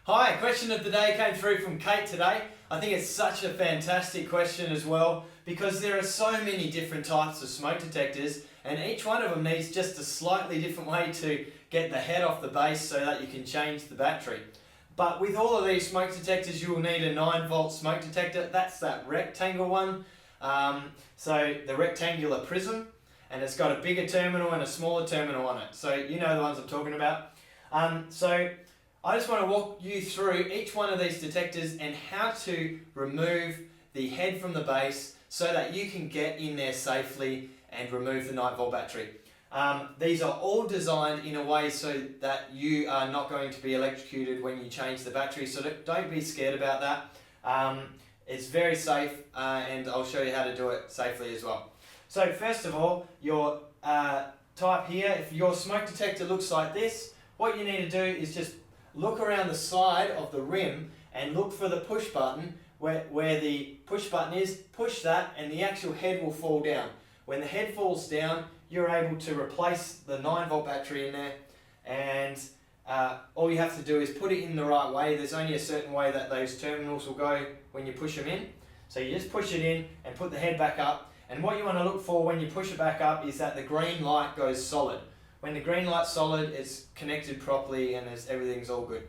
Hi, question of the day came through from Kate today. I think it's such a fantastic question as well because there are so many different types of smoke detectors and each one of them needs just a slightly different way to get the head off the base so that you can change the battery. But with all of these smoke detectors you will need a 9-volt smoke detector. That's that rectangle one. So the rectangular prism, and it's got a bigger terminal and a smaller terminal on it. So you know the ones I'm talking about. So I just want to walk you through each one of these detectors and how to remove the head from the base so that you can get in there safely and remove the 9-volt battery. These are all designed in a way so that you are not going to be electrocuted when you change the battery, so don't be scared about that. It's very safe and I'll show you how to do it safely as well. So first of all, your type here, if your smoke detector looks like this, what you need to do is just look around the side of the rim and look for the push button where the push button is, push that and the actual head will fall down. When the head falls down, you're able to replace the 9-volt battery in there, and all you have to do is put it in the right way. There's only a certain way that those terminals will go when you push them in. So you just push it in and put the head back up, and what you want to look for when you push it back up is that the green light goes solid. When the green light's solid, it's connected properly and everything's all good.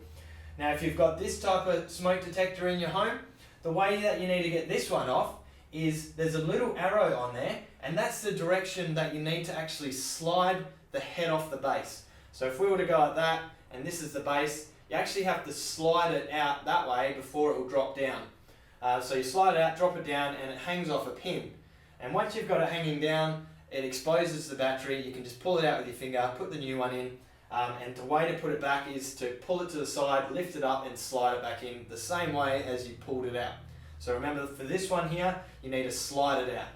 Now if you've got this type of smoke detector in your home, the way that you need to get this one off is there's a little arrow on there, and that's the direction that you need to actually slide the head off the base. So if we were to go like that, and this is the base, you actually have to slide it out that way before it will drop down. So you slide it out, drop it down, and it hangs off a pin. And once you've got it hanging down, it exposes the battery. You can just pull it out with your finger, put the new one in, and the way to put it back is to pull it to the side, lift it up and slide it back in the same way as you pulled it out. So remember, for this one here, you need to slide it out.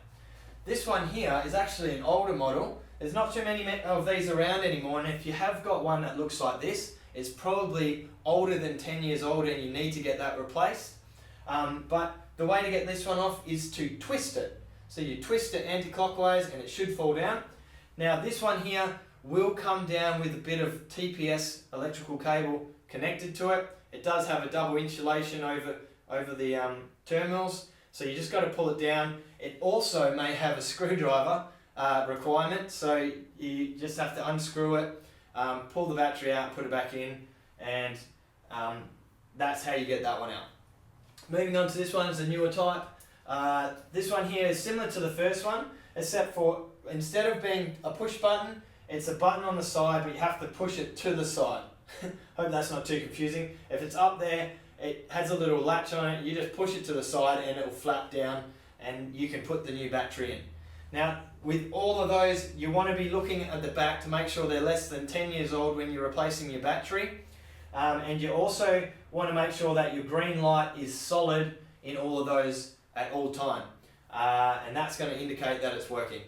This one here is actually an older model. There's not too many of these around anymore, and if you have got one that looks like this, it's probably older than 10 years old and you need to get that replaced. But the way to get this one off is to twist it. So you twist it anti-clockwise and it should fall down. Now this one here will come down with a bit of TPS electrical cable connected to it. It does have a double insulation over the terminals, so you just got to pull it down. It also may have a screwdriver requirement, so you just have to unscrew it, pull the battery out, put it back in, and that's how you get that one out. Moving on to this one is a newer type. This one here is similar to the first one, except for instead of being a push button, it's a button on the side, but you have to push it to the side. Hope that's not too confusing. If it's up there, it has a little latch on it, you just push it to the side and it will flap down and you can put the new battery in. Now with all of those, you want to be looking at the back to make sure they're less than 10 years old when you're replacing your battery, and you also want to make sure that your green light is solid in all of those at all time, and that's going to indicate that it's working.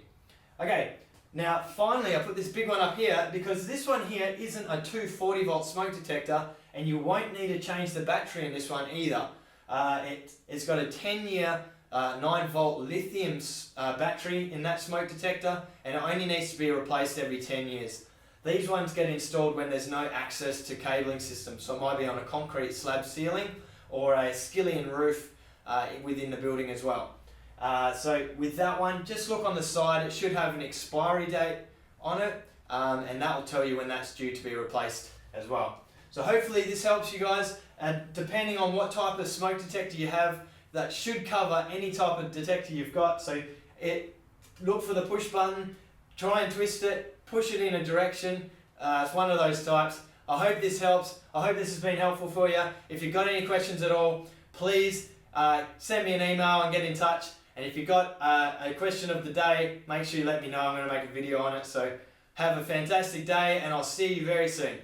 Okay, now finally I put this big one up here because this one here isn't a 240-volt smoke detector and you won't need to change the battery in this one either. It's got a 10-year 9-volt lithium battery in that smoke detector, and it only needs to be replaced every 10 years. These ones get installed when there's no access to cabling system, so it might be on a concrete slab ceiling or a skillion roof within the building as well. So with that one, just look on the side. It should have an expiry date on it, and that will tell you when that's due to be replaced as well. So hopefully this helps you guys, and depending on what type of smoke detector you have, that should cover any type of detector you've got. So look for the push button, try and twist it, push it in a direction. It's one of those types. I hope this helps. I hope this has been helpful for you. If you've got any questions at all, please send me an email and get in touch. And if you've got a question of the day, make sure you let me know. I'm going to make a video on it. So have a fantastic day and I'll see you very soon.